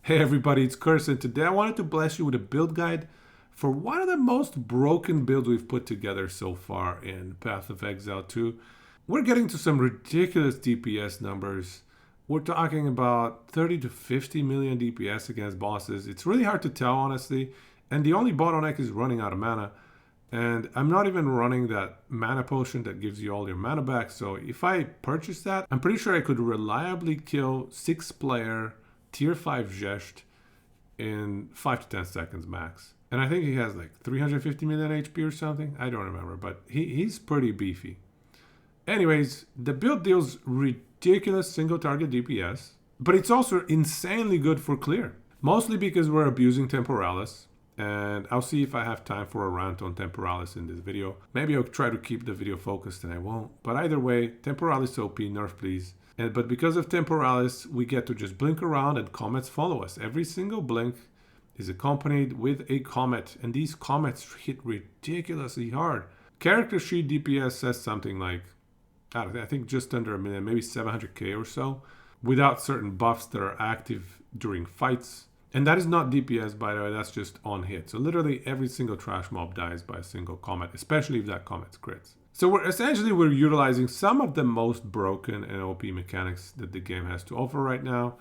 Hey everybody, it's Curse, and today I wanted to bless you with a build guide for one of the most broken builds we've put together so far in Path of Exile 2. We're getting to some ridiculous DPS numbers. We're talking about 30 to 50 million DPS against bosses. It's really hard to tell, honestly, and the only bottleneck is running out of mana. And I'm not even running that mana potion that gives you all your mana back, so if I purchase that, I'm pretty sure I could reliably kill 6-player tier 5 Xesht in 5 to 10 seconds max. And I think he has like 350 million HP or something. I don't remember, but he's pretty beefy. Anyways, the build deals ridiculous single target DPS, but it's also insanely good for clear. Mostly because we're abusing Temporalis. And I'll see if I have time for a rant on Temporalis in this video. Maybe I'll try to keep the video focused and I won't. But either way, Temporalis OP, nerf please. But because of Temporalis, we get to just blink around and comets follow us. Every single blink is accompanied with a comet. And these comets hit ridiculously hard. Character sheet DPS says something like, I think just under a million, maybe 700k or so, without certain buffs that are active during fights. And that is not DPS, by the way, that's just on hit. So literally every single trash mob dies by a single comet, especially if that comet crits. So we're utilizing some of the most broken and OP mechanics that the game has to offer right now.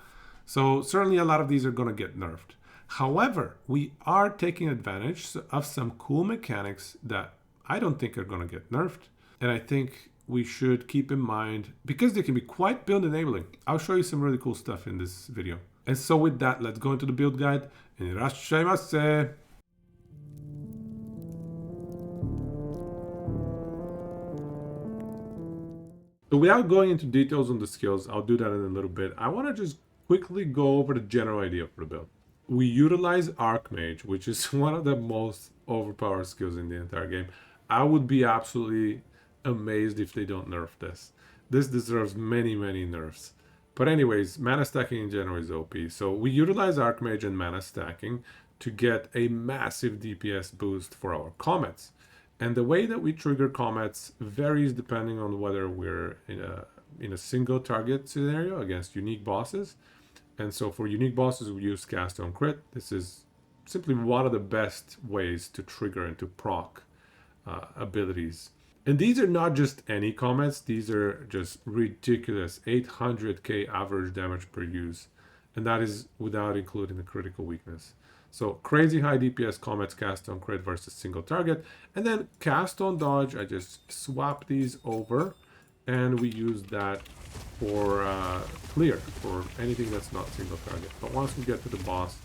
So certainly a lot of these are going to get nerfed. However, we are taking advantage of some cool mechanics that I don't think are going to get nerfed. And I think we should keep in mind because they can be quite build enabling. I'll show you some really cool stuff in this video. And so with that, let's go into the build guide. Irashaimase! So without going into details on the skills, I'll do that in a little bit. I want to just quickly go over the general idea for the build. We utilize Archmage, which is one of the most overpowered skills in the entire game. I would be absolutely amazed if they don't nerf this. This deserves many, many nerfs. But anyways, mana stacking in general is OP. So we utilize Archmage and mana stacking to get a massive DPS boost for our comets. And the way that we trigger comets varies depending on whether we're in a single target scenario against unique bosses. And so for unique bosses, we use cast on crit. This is simply one of the best ways to trigger and to proc abilities. And these are not just any comets, these are just ridiculous 800k average damage per use. And that is without including the critical weakness. So crazy high DPS comets cast on crit versus single target. And then cast on dodge, I just swap these over and we use that for clear, for anything that's not single target. But once we get to the boss,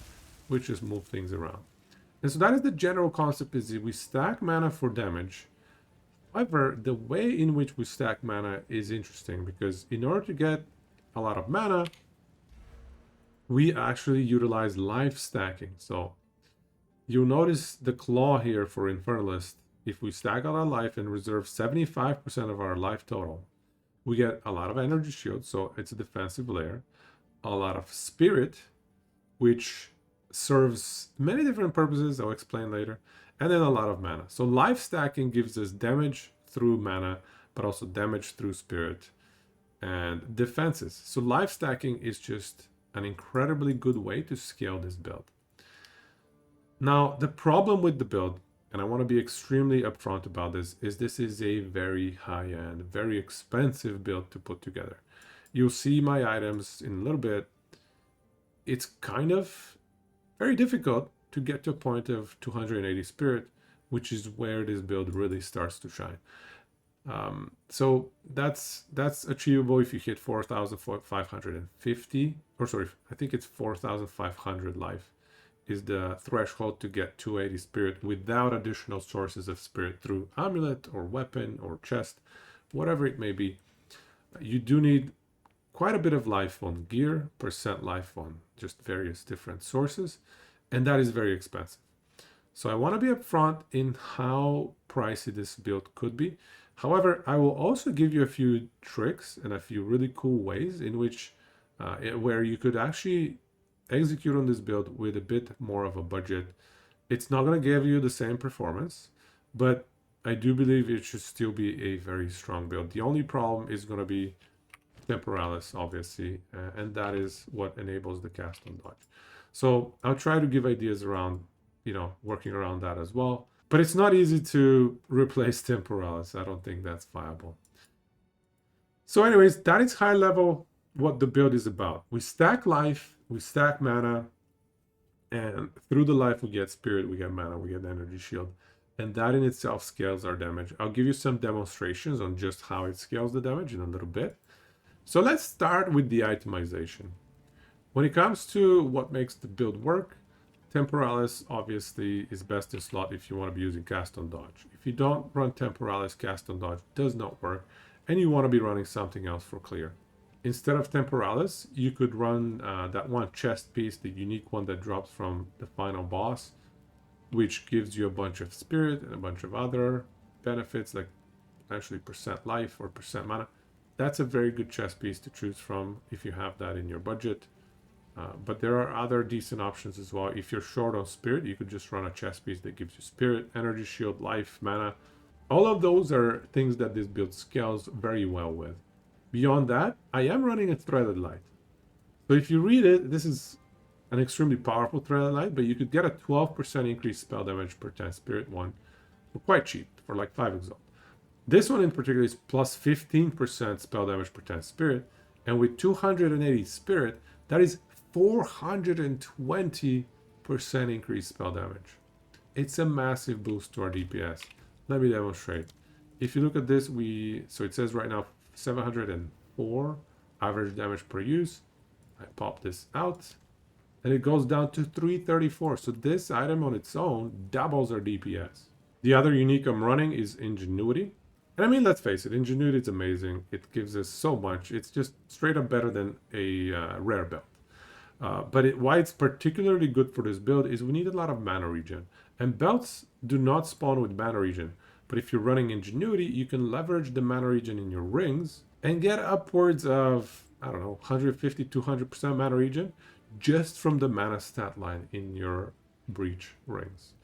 we just move things around. And so that is the general concept, is that we stack mana for damage. However, the way in which we stack mana is interesting because in order to get a lot of mana, we actually utilize life stacking. So you'll notice the claw here for Infernalist. If we stack a lot of life and reserve 75% of our life total, we get a lot of energy shield, so it's a defensive layer, a lot of spirit, which serves many different purposes, I'll explain later, and then a lot of mana. So life stacking gives us damage through mana, but also damage through spirit and defenses. So life stacking is just an incredibly good way to scale this build. Now, the problem with the build, and I want to be extremely upfront about this is a very high-end, very expensive build to put together. You'll see my items in a little bit. It's kind of very difficult to get to a point of 280 spirit, which is where this build really starts to shine. So that's achievable if you hit 4,550, or sorry, I think it's 4,500 life is the threshold to get 280 spirit without additional sources of spirit through amulet or weapon or chest, whatever it may be. You do need quite a bit of life on gear, percent life on just various different sources, and that is very expensive. So I want to be upfront in how pricey this build could be. However, I will also give you a few tricks and a few really cool ways in which where you could actually execute on this build with a bit more of a budget. It's not going to give you the same performance, but I do believe it should still be a very strong build. The only problem is going to be Temporalis, obviously, and that is what enables the cast on dodge. So I'll try to give ideas around, working around that as well. But it's not easy to replace Temporalis. I don't think that's viable. So anyways, that is high level what the build is about. We stack life, we stack mana, and through the life we get spirit, we get mana, we get energy shield. And that in itself scales our damage. I'll give you some demonstrations on just how it scales the damage in a little bit. So let's start with the itemization. When it comes to what makes the build work, Temporalis obviously is best in slot if you want to be using cast on dodge. If you don't run Temporalis, cast on dodge does not work, and you want to be running something else for clear. Instead of Temporalis, you could run that one chest piece, the unique one that drops from the final boss, which gives you a bunch of spirit and a bunch of other benefits like potentially percent life or percent mana. That's a very good chest piece to choose from if you have that in your budget. But there are other decent options as well. If you're short on spirit, you could just run a chest piece that gives you spirit, energy shield, life, mana. All of those are things that this build scales very well with. Beyond that, I am running a threaded light. So if you read it, this is an extremely powerful threaded light, but you could get a 12% increased spell damage per 10 spirit one for quite cheap, for like 5 exalt. This one in particular is plus 15% spell damage per 10 spirit, and with 280 spirit, that is 420% increased spell damage. It's a massive boost to our DPS. Let me demonstrate. If you look at this, so it says right now 704 average damage per use. I pop this out and it goes down to 334. So this item on its own doubles our DPS. The other unique I'm running is Ingenuity. And I mean, let's face it, Ingenuity is amazing. It gives us so much. It's just straight up better than a rare belt. But why it's particularly good for this build is we need a lot of mana regen. And belts do not spawn with mana regen. But if you're running Ingenuity, you can leverage the mana regen in your rings and get upwards of, 150, 200% mana regen just from the mana stat line in your breach rings.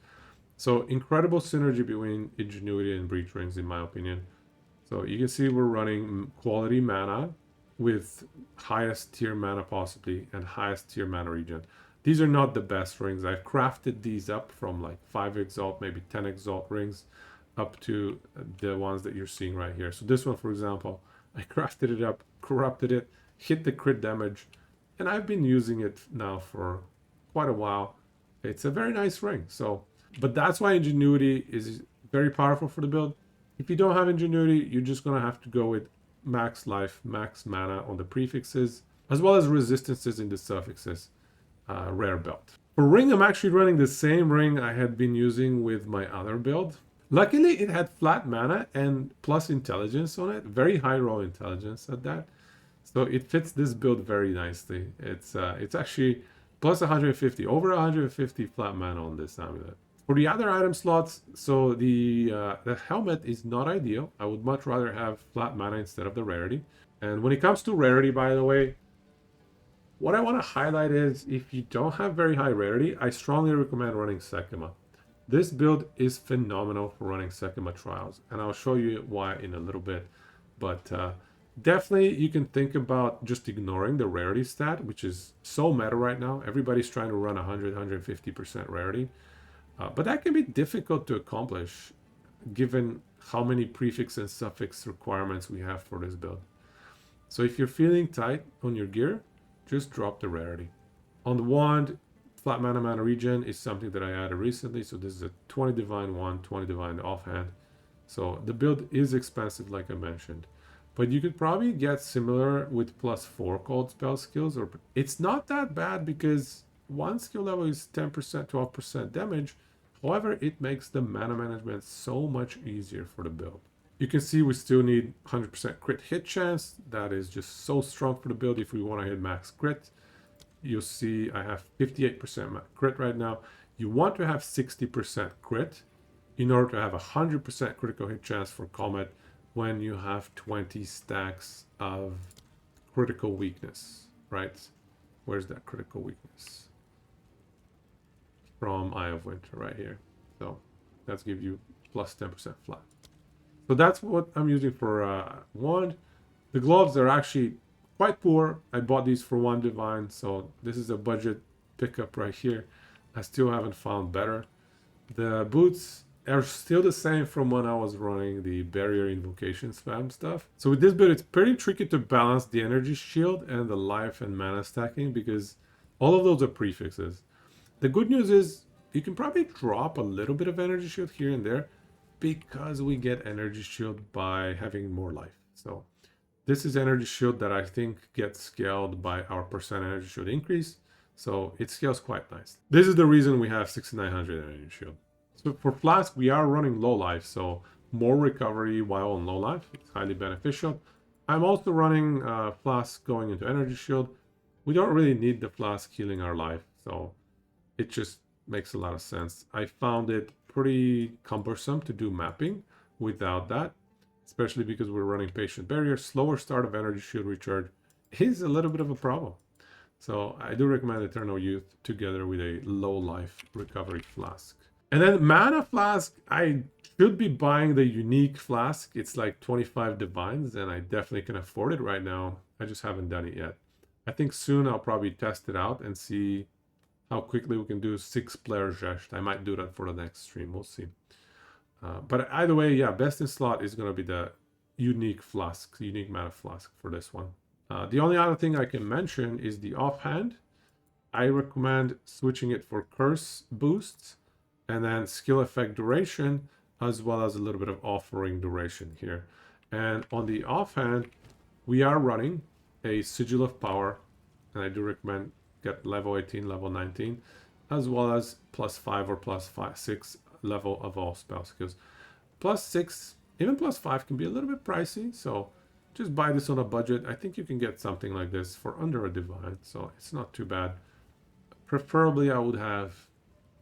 So incredible synergy between Ingenuity and breach rings, in my opinion. So you can see we're running quality mana with highest tier mana possibly and highest tier mana regen. These are not the best rings. I've crafted these up from like 5 exalt, maybe 10 exalt rings up to the ones that you're seeing right here. So this one, for example, I crafted it up, corrupted it, hit the crit damage, and I've been using it now for quite a while. It's a very nice ring. But that's why Ingenuity is very powerful for the build. If you don't have Ingenuity, you're just gonna have to go with max life, max mana on the prefixes, as well as resistances in the suffixes, rare belt. For ring, I'm actually running the same ring I had been using with my other build. Luckily, it had flat mana and plus intelligence on it, very high roll intelligence at that. So it fits this build very nicely. It's actually plus 150, over 150 flat mana on this amulet. For the other item slots, so the helmet is not ideal. I would much rather have flat mana instead of the rarity. And when it comes to rarity, by the way, what I want to highlight is if you don't have very high rarity, I strongly recommend running Sekhema. This build is phenomenal for running Sekhema trials, and I'll show you why in a little bit. But definitely you can think about just ignoring the rarity stat, which is so meta right now. Everybody's trying to run 100, 150% rarity. But that can be difficult to accomplish given how many prefix and suffix requirements we have for this build. So if you're feeling tight on your gear, just drop the rarity. On the wand, flat mana regen is something that I added recently. So this is a 20 divine wand, 20 divine offhand. So the build is expensive, like I mentioned. But you could probably get similar with +4 cold spell skills. Or it's not that bad because one skill level is 10%, 12% damage. However, it makes the mana management so much easier for the build. You can see we still need 100% crit hit chance. That is just so strong for the build if we want to hit max crit. You'll see I have 58% crit right now. You want to have 60% crit in order to have 100% critical hit chance for Comet when you have 20 stacks of critical weakness, right? Where's that critical weakness? From Eye of Winter right here. So that's give you plus 10% flat. So that's what I'm using for wand. The gloves are actually quite poor. I bought these for 1 divine, so this is a budget pickup right here. I still haven't found better. The boots are still the same from when I was running the barrier invocation spam stuff. So with this build, it's pretty tricky to balance the energy shield and the life and mana stacking because all of those are prefixes. The good news is you can probably drop a little bit of energy shield here and there because we get energy shield by having more life. So this is energy shield that I think gets scaled by our percent energy shield increase. So it scales quite nice. This is the reason we have 6900 energy shield. So for Flask, we are running low life, so more recovery while on low life. It's highly beneficial. I'm also running Flask going into energy shield. We don't really need the Flask healing our life, so it just makes a lot of sense. I found it pretty cumbersome to do mapping without that, especially because we're running patient barrier. Slower start of energy shield recharge is a little bit of a problem. So I do recommend Eternal Youth together with a low life recovery flask. And then mana flask, I should be buying the unique flask. It's like 25 divines and I definitely can afford it right now. I just haven't done it yet. I think soon I'll probably test it out and see how quickly we can do 6-player Xesht. I might do that for the next stream. We'll see. But either way, yeah, best in slot is going to be the unique flask, unique mana flask for this one. The only other thing I can mention is the offhand. I recommend switching it for curse boosts and then skill effect duration, as well as a little bit of offering duration here. And on the offhand, we are running a Sigil of Power, and I do recommend get level 18, level 19, as well as +5 or +6 level of all spell skills. +6, even +5 can be a little bit pricey, so just buy this on a budget. I think you can get something like this for under a divine, so it's not too bad. Preferably, I would have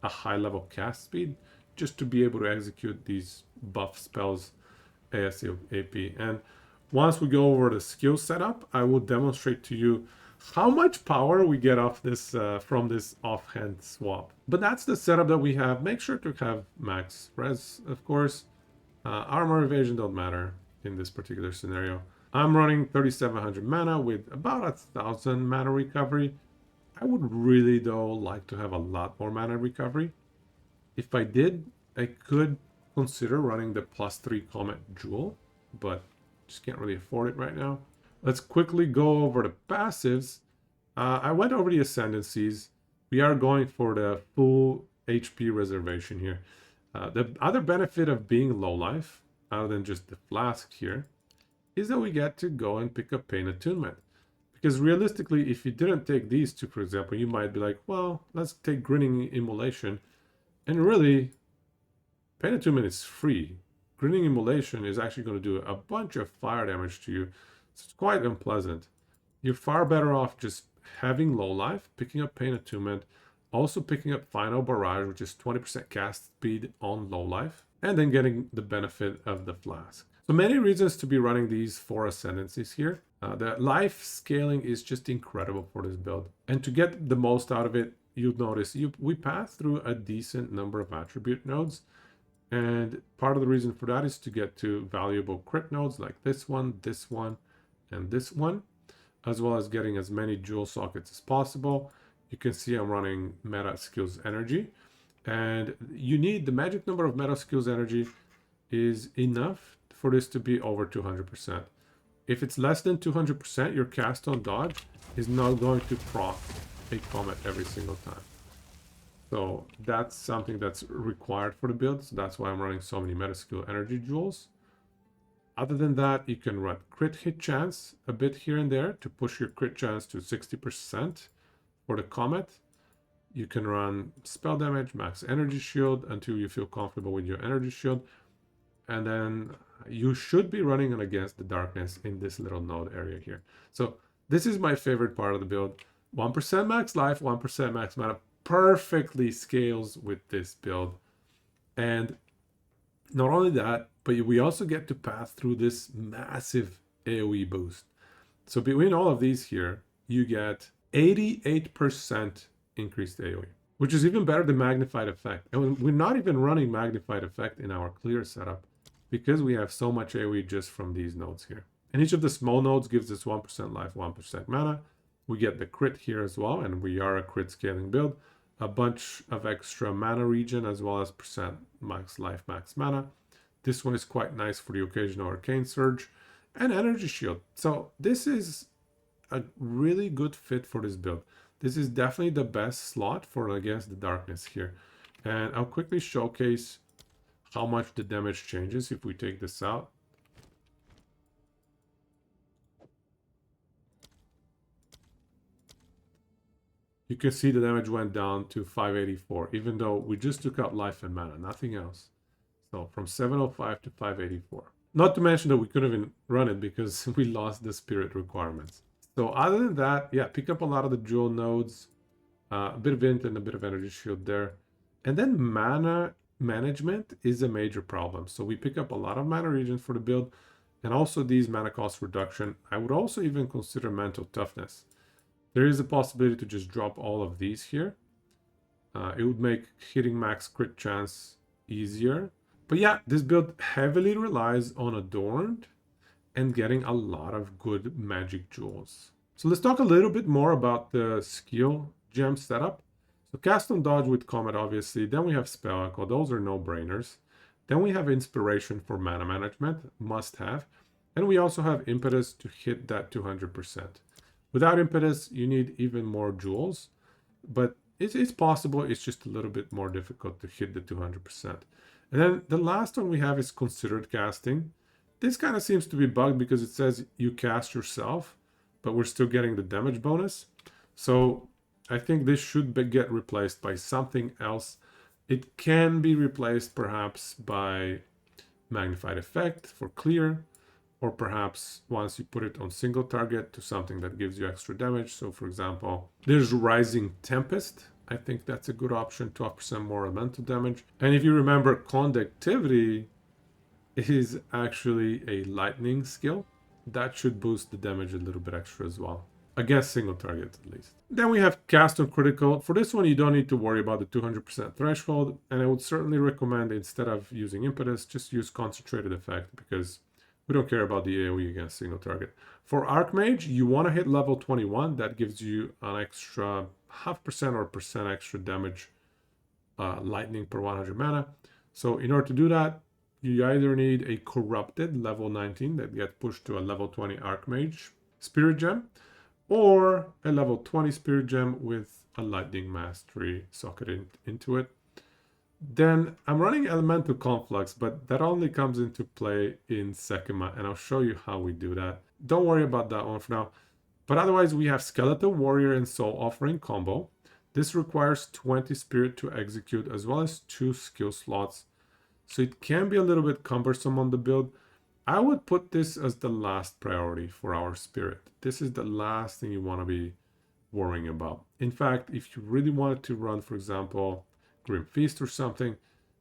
a high level cast speed just to be able to execute these buff spells ASAP. And once we go over the skill setup, I will demonstrate to you how much power we get off this from this offhand swap. But that's the setup that we have. Make sure to have max res, of course. Armor evasion don't matter in this particular scenario. I'm running 3700 mana with about 1000 mana recovery. I would really though like to have a lot more mana recovery. If I did, I could consider running the +3 Comet Jewel, but just can't really afford it right now. Let's quickly go over the passives. I went over the ascendancies. We are going for the full HP reservation here. The other benefit of being low life, other than just the flask here, is that we get to go and pick up Pain Attunement. Because realistically, if you didn't take these two, for example, you might be like, well, let's take Grinning Immolation. And really, Pain Attunement is free. Grinning Immolation is actually going to do a bunch of fire damage to you. So it's quite unpleasant. You're far better off just having low life, picking up Pain Attunement, also picking up Final Barrage, which is 20% cast speed on low life, and then getting the benefit of the flask. So many reasons to be running these 4 ascendancies here. The life scaling is just incredible for this build. And to get the most out of it, you'll notice we pass through a decent number of attribute nodes. And part of the reason for that is to get to valuable crit nodes like this one, and this one, as well as getting as many jewel sockets as possible. You can see I'm running meta skills energy. And you need the magic number of meta skills energy is enough for this to be over 200%. If it's less than 200%, your cast on dodge is not going to proc a comet every single time. So that's something that's required for the build. So that's why I'm running so many meta skill energy jewels. Other than that, you can run crit hit chance a bit here and there to push your crit chance to 60% for the comet. You can run spell damage, max energy shield until you feel comfortable with your energy shield. And then you should be running it against the darkness in this little node area here. So this is my favorite part of the build. 1% max life, 1% max mana perfectly scales with this build. And not only that, but we also get to pass through this massive AoE boost. So between all of these here, you get 88% increased AoE, which is even better than Magnified Effect. And we're not even running Magnified Effect in our clear setup because we have so much AoE just from these nodes here. And each of the small nodes gives us 1% life, 1% mana. We get the crit here as well, and we are a crit scaling build. A bunch of extra mana regen as well as percent max life, max mana. This one is quite nice for the occasional arcane surge and energy shield. So this is a really good fit for this build. This is definitely the best slot for against the darkness here. And I'll quickly showcase how much the damage changes if we take this out. You can see the damage went down to 584, even though we just took out life and mana, nothing else. So from 705 to 584. Not to mention that we couldn't even run it because we lost the spirit requirements. So other than that, yeah, pick up a lot of the jewel nodes, a bit of int and a bit of energy shield there. And then mana management is a major problem. So we pick up a lot of mana regen for the build and also these mana cost reduction. I would also even consider mental toughness. There is a possibility to just drop all of these here. It would make hitting max crit chance easier. But yeah, this build heavily relies on Adorned and getting a lot of good magic jewels. So let's talk a little bit more about the skill gem setup. So cast on dodge with Comet, obviously. Then we have Spell Echo. Those are no-brainers. Then we have Inspiration for mana management, must have. And we also have Impetus to hit that 200%. Without Impetus, you need even more jewels. But it's possible, it's just a little bit more difficult to hit the 200%. And then the last one we have is Considered Casting. This kind of seems to be bugged because it says you cast yourself, but we're still getting the damage bonus. So I think this should get replaced by something else. It can be replaced perhaps by Magnified Effect for clear, or perhaps once you put it on single target to something that gives you extra damage. So for example, there's Rising Tempest. I think that's a good option, 12% more elemental damage. And if you remember, Conductivity is actually a lightning skill. That should boost the damage a little bit extra as well. Against single target at least. Then we have Cast on Critical. For this one, you don't need to worry about the 200% threshold. And I would certainly recommend, instead of using Impetus, just use Concentrated Effect because we don't care about the AoE against single target. For Archmage, you want to hit level 21. That gives you an extra 0.5% or percent extra damage lightning per 100 mana. So in order to do that, you either need a corrupted level 19 that gets pushed to a level 20 Archmage Spirit Gem, or a level 20 Spirit Gem with a Lightning Mastery socketed into it. Then I'm running Elemental Conflux, but that only comes into play in Sekhema, and I'll show you how we do that. Don't worry about that one for now. But otherwise, we have Skeleton Warrior and Soul Offering combo. This requires 20 Spirit to execute, as well as 2 skill slots. So it can be a little bit cumbersome on the build. I would put this as the last priority for our Spirit. This is the last thing you want to be worrying about. In fact, if you really wanted to run, for example, Grim Feast or something,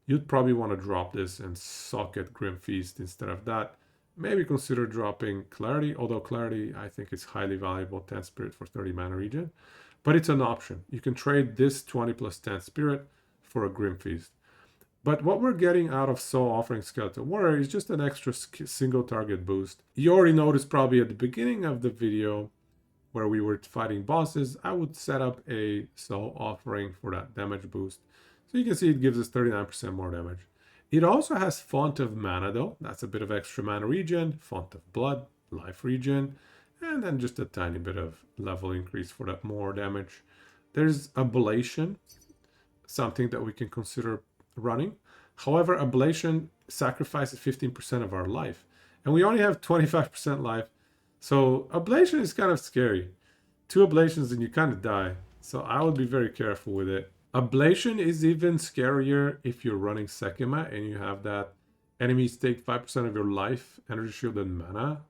you'd probably want to drop this and socket Grim Feast instead of that. Maybe consider dropping Clarity, although Clarity I think is highly valuable, 10 Spirit for 30 mana regen. But it's an option. You can trade this 20 plus 10 Spirit for a Grim Feast. But what we're getting out of Soul Offering Skeleton Warrior is just an extra single target boost. You already noticed probably at the beginning of the video where we were fighting bosses, I would set up a Soul Offering for that damage boost. So you can see it gives us 39% more damage. It also has Font of Mana though. That's a bit of extra mana regen, Font of Blood, life regen, and then just a tiny bit of level increase for that more damage. There's Ablation, something that we can consider running. However, Ablation sacrifices 15% of our life, and we only have 25% life. So Ablation is kind of scary. 2 Ablations and you kind of die. So I would be very careful with it. Ablation is even scarier if you're running Sekhema and you have that enemies take 5% of your life, energy shield, and mana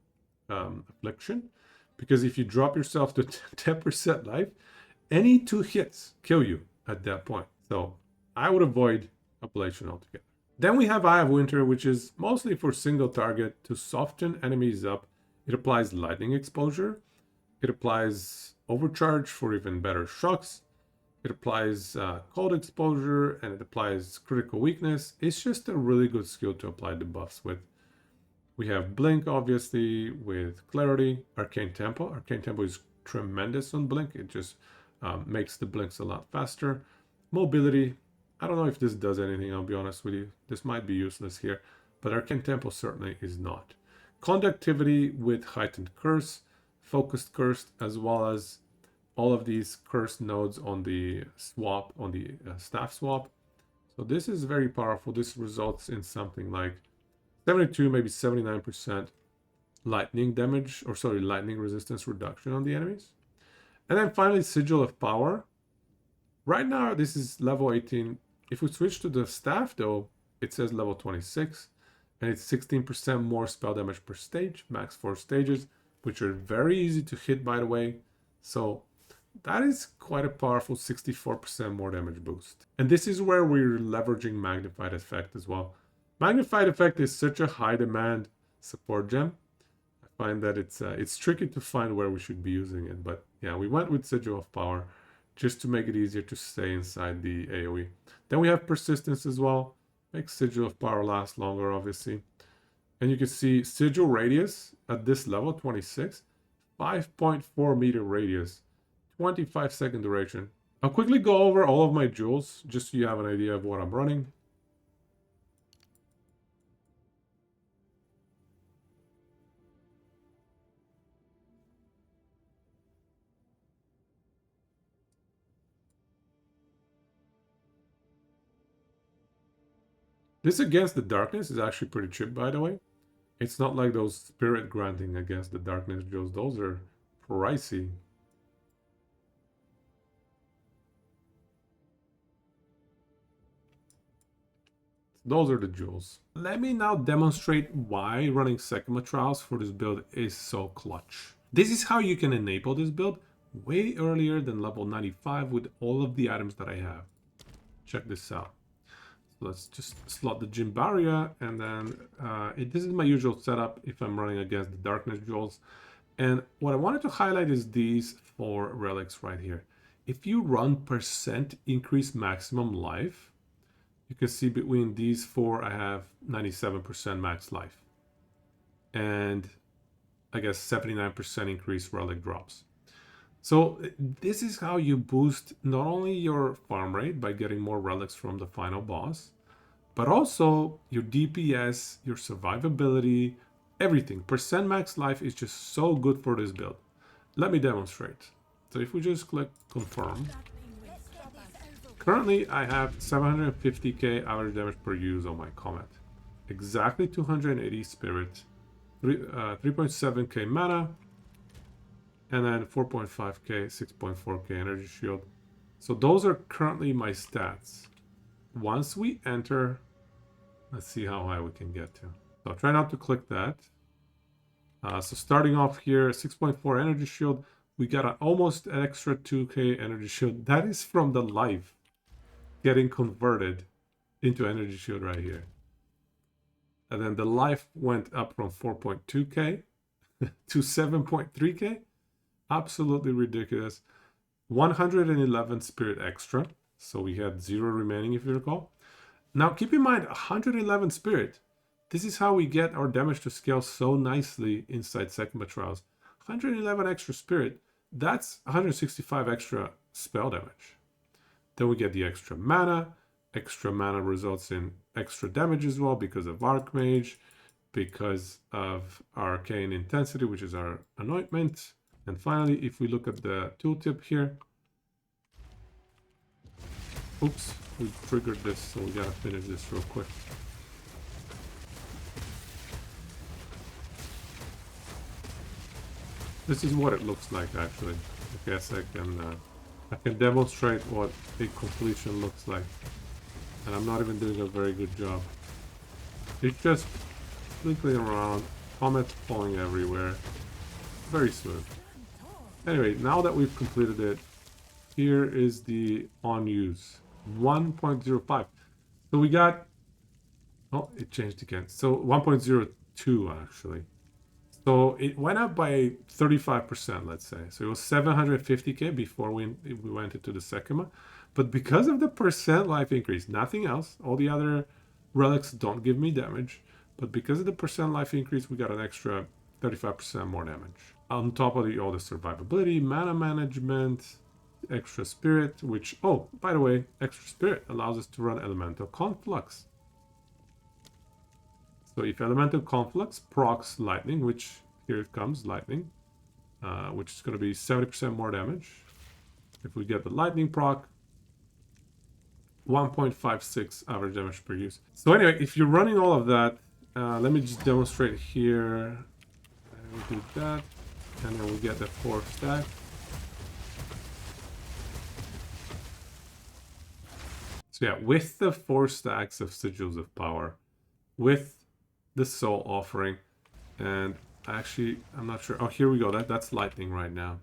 affliction. Because if you drop yourself to 10% life, any 2 hits kill you at that point. So I would avoid Ablation altogether. Then we have Eye of Winter, which is mostly for single target to soften enemies up. It applies lightning exposure. It applies overcharge for even better shocks. It applies cold exposure, and it applies critical weakness. It's just a really good skill to apply the buffs with. We have Blink, obviously, with Clarity. Arcane Tempo. Arcane Tempo is tremendous on blink. It just makes the blinks a lot faster. Mobility, I don't know if this does anything, I'll be honest with you. This might be useless here, but Arcane Tempo certainly is not. Conductivity with heightened curse, focused curse, as well as all of these curse nodes on the swap, on the staff swap. So this is very powerful. This results in something like 72, maybe 79% lightning damage, or sorry, lightning resistance reduction on the enemies. And then finally, Sigil of Power. Right now, this is level 18. If we switch to the staff though, it says level 26, and it's 16% more spell damage per stage, max 4 stages, which are very easy to hit, by the way. So that is quite a powerful 64% more damage boost. And this is where we're leveraging Magnified Effect as well. Magnified Effect is such a high demand support gem. I find that it's tricky to find where we should be using it. But yeah, we went with Sigil of Power just to make it easier to stay inside the AoE. Then we have Persistence as well. Makes Sigil of Power last longer, obviously. And you can see Sigil radius at this level, 26, 5.4 meter radius, 25-second duration. I'll quickly go over all of my jewels, just so you have an idea of what I'm running. This Against the Darkness is actually pretty cheap, by the way. It's not like those Spirit Granting Against the Darkness jewels. Those are pricey. Those are the jewels. Let me now demonstrate why running Sekhema trials for this build is so clutch. This is how you can enable this build way earlier than level 95 with all of the items that I have. Check this out. So let's just slot the Gym Barrier, and then this is my usual setup if I'm running against the Darkness jewels. And what I wanted to highlight is these 4 relics right here. If you run % increase maximum life, you can see between these 4, I have 97% max life. And I guess 79% increase relic drops. So this is how you boost not only your farm rate by getting more relics from the final boss, but also your DPS, your survivability, everything. % max life is just so good for this build. Let me demonstrate. So if we just click confirm. Currently, I have 750k average damage per use on my Comet. Exactly 280 spirit, 3.7k mana, and then 4.5k, 6.4k energy shield. So those are currently my stats. Once we enter, let's see how high we can get to. So try not to click that. So starting off here, 6.4 energy shield, we got almost an extra 2k energy shield. That is from the life getting converted into energy shield right here. And then the life went up from 4.2k to 7.3k. Absolutely ridiculous. 111 spirit extra. So we had 0 remaining, if you recall. Now keep in mind, 111 spirit. This is how we get our damage to scale so nicely inside Sekhema trials. 111 extra spirit. That's 165 extra spell damage. Then we get the extra mana. Extra mana results in extra damage as well because of Archmage, because of Arcane Intensity, which is our anointment. And finally, if we look at the tooltip here. Oops, we triggered this, so we gotta finish this real quick. This is what it looks like, actually. I guess I can demonstrate what a completion looks like. And I'm not even doing a very good job. It's just twinkling around, comets falling everywhere. Very smooth. Anyway, now that we've completed it, here is the on use. 1.05. So we got, oh, it changed again. So 1.02 actually. So it went up by 35%, let's say. So it was 750k before we went into the Sekhema. But because of the % life increase, nothing else, all the other relics don't give me damage. But because of the % life increase, we got an extra 35% more damage. On top of all the survivability, mana management, extra spirit, which, oh, by the way, extra spirit allows us to run elemental conflux. So if elemental conflux procs lightning, which here it comes, lightning, which is going to be 70% more damage. If we get the lightning proc, 1.56 average damage per use. So anyway, if you're running all of that, let me just demonstrate here. We do that, and then we get the 4 stack. So yeah, with the 4 stacks of Sigils of Power, with the Soul Offering, and actually, I'm not sure. Oh, here we go. That's lightning right now.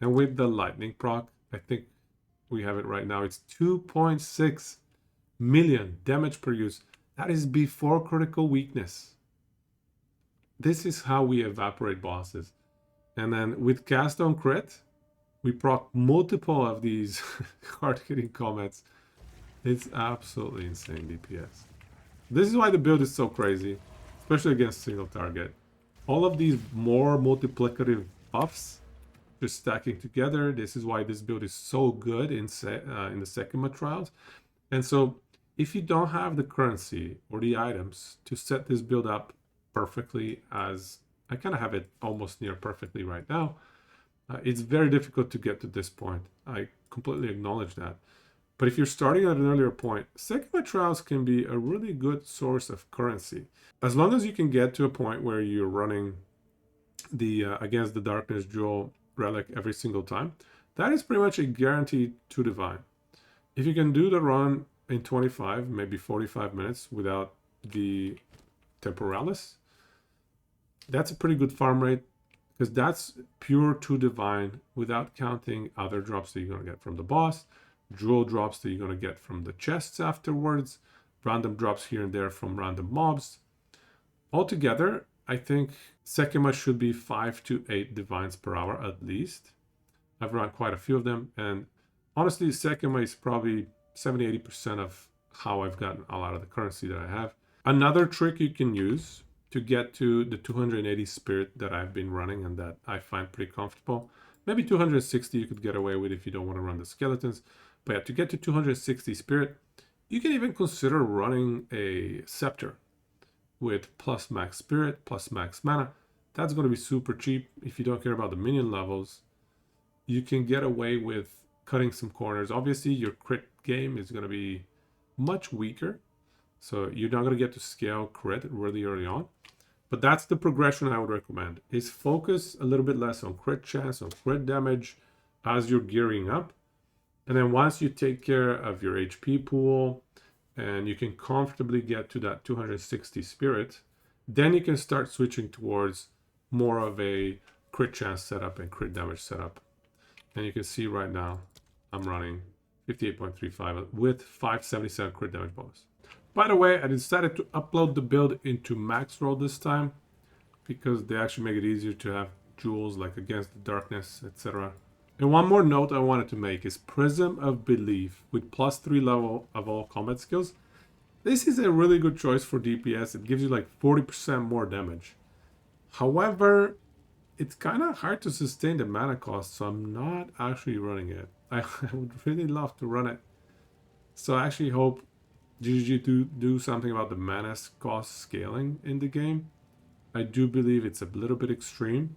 And with the lightning proc, I think we have it right now. It's 2.6 million damage per use. That is before critical weakness. This is how we evaporate bosses. And then with cast on crit, we proc multiple of these hard-hitting comets. It's absolutely insane DPS. This is why the build is so crazy, especially against single target. All of these more multiplicative buffs just stacking together. This is why this build is so good in the Sekhema trials. And so if you don't have the currency or the items to set this build up perfectly, as I kind of have it almost near perfectly right now, it's very difficult to get to this point. I completely acknowledge that. But if you're starting at an earlier point, Sekhema trials can be a really good source of currency. As long as you can get to a point where you're running the against the Darkness Jewel relic every single time, that is pretty much a guaranteed 2 divine. If you can do the run in 25, maybe 45 minutes without the Temporalis, that's a pretty good farm rate, because that's pure 2 divine without counting other drops that you're going to get from the boss, jewel drops that you're going to get from the chests afterwards, random drops here and there from random mobs. Altogether, I think Sekhema should be 5 to 8 divines per hour at least. I've run quite a few of them, and honestly, Sekhema is probably 70-80% of how I've gotten a lot of the currency that I have. Another trick you can use to get to the 280 spirit that I've been running and that I find pretty comfortable. Maybe 260 you could get away with if you don't want to run the skeletons. But yeah, to get to 260 spirit, you can even consider running a scepter with plus max spirit, plus max mana. That's going to be super cheap if you don't care about the minion levels. You can get away with cutting some corners. Obviously, your crit game is going to be much weaker, so you're not going to get to scale crit really early on. But that's the progression I would recommend, is focus a little bit less on crit chance, on crit damage as you're gearing up. And then once you take care of your HP pool and you can comfortably get to that 260 spirit, then you can start switching towards more of a crit chance setup and crit damage setup. And you can see right now I'm running 58.35 with 577 crit damage bonus. By the way, I decided to upload the build into Maxroll this time because they actually make it easier to have jewels like Against the Darkness, etc. And one more note I wanted to make is Prism of Belief with +3 level of all combat skills. This is a really good choice for DPS. It gives you like 40% more damage. However, it's kind of hard to sustain the mana cost, so I'm not actually running it. I would really love to run it. So I actually hope GG do something about the mana cost scaling in the game. I do believe it's a little bit extreme.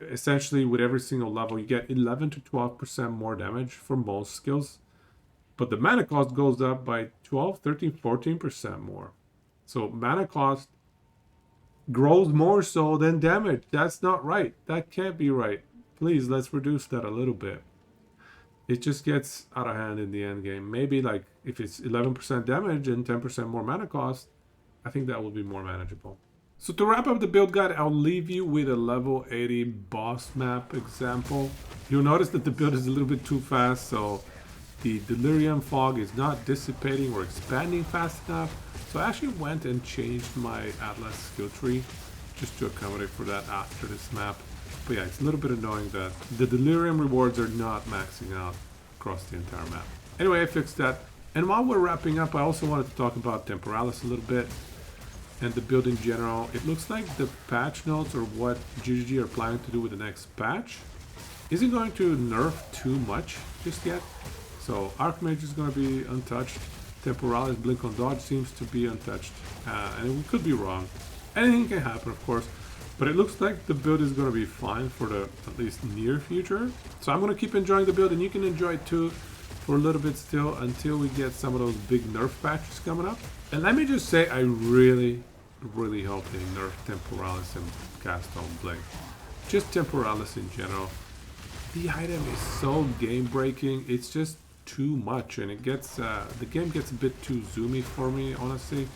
Essentially, with every single level, you get 11 to 12% more damage for most skills. But the mana cost goes up by 12, 13, 14% more. So mana cost grows more so than damage. That's not right. That can't be right. Please, let's reduce that a little bit. It just gets out of hand in the end game. Maybe like if it's 11% damage and 10% more mana cost, I think that will be more manageable. So to wrap up the build guide, I'll leave you with a level 80 boss map example. You'll notice that the build is a little bit too fast, so the delirium fog is not dissipating or expanding fast enough. So I actually went and changed my Atlas skill tree just to accommodate for that after this map. But yeah, it's a little bit annoying that the delirium rewards are not maxing out across the entire map. Anyway, I fixed that. And while we're wrapping up, I also wanted to talk about Temporalis a little bit. and the build in general, it looks like the patch notes or what GGG are planning to do with the next patch isn't going to nerf too much just yet. So Archmage is going to be untouched. Temporalis Blink on Dodge seems to be untouched. And we could be wrong. Anything can happen, of course. But it looks like the build is going to be fine for the at least near future. So I'm going to keep enjoying the build, and you can enjoy it too for a little bit still until we get some of those big nerf patches coming up. And let me just say, I really hope they nerf Temporalis and Cast on Blink. Just Temporalis in general. The item is so game breaking, it's just too much, and it gets the game gets a bit too zoomy for me, honestly.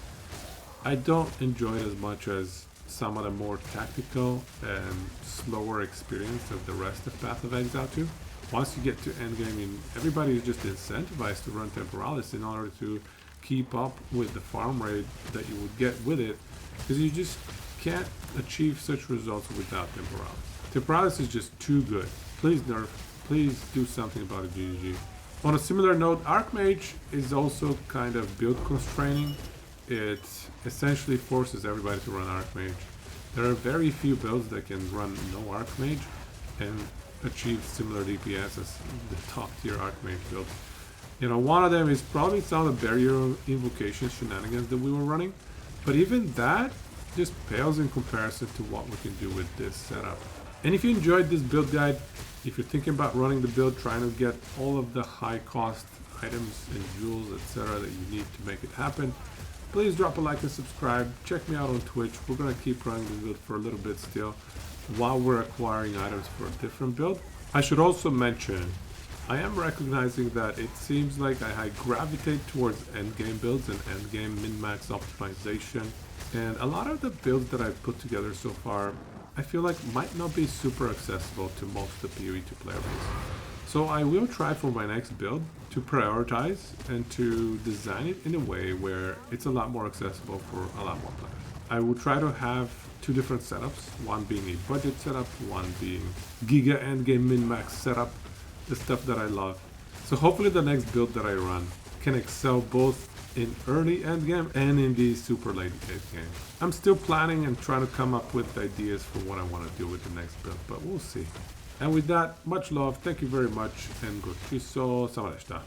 I don't enjoy it as much as some of the more tactical and slower experience of the rest of Path of Exile 2. Once you get to Endgame, everybody is just incentivized to run Temporalis in order to keep up with the farm rate that you would get with it, because you just can't achieve such results without Temporalis. Temporalis is just too good. Please nerf, please do something about it, GGG. On a similar note, Archmage is also kind of build constraining. It essentially forces everybody to run Archmage. There are very few builds that can run no Archmage and achieve similar DPS as the top tier Archmage build. You know, one of them is probably some of the barrier invocation shenanigans that we were running, but even that just pales in comparison to what we can do with this setup. And if you enjoyed this build guide, if you're thinking about running the build, trying to get all of the high cost items and jewels, etc. that you need to make it happen, please drop a like and subscribe. Check me out on Twitch. We're going to keep running the build for a little bit still while we're acquiring items for a different build. I should also mention, I am recognizing that it seems like I gravitate towards endgame builds and endgame min-max optimization, and a lot of the builds that I've put together so far I feel like might not be super accessible to most of the POE2 player base. So I will try for my next build to prioritize and to design it in a way where it's a lot more accessible for a lot more players. I will try to have two different setups, one being a budget setup, one being Giga endgame min-max setup, the stuff that I love. So hopefully the next build that I run can excel both in early endgame and in the super late endgame. I'm still planning and trying to come up with ideas for what I want to do with the next build, but we'll see. And with that, much love, thank you very much, and go ciso, sama reszta.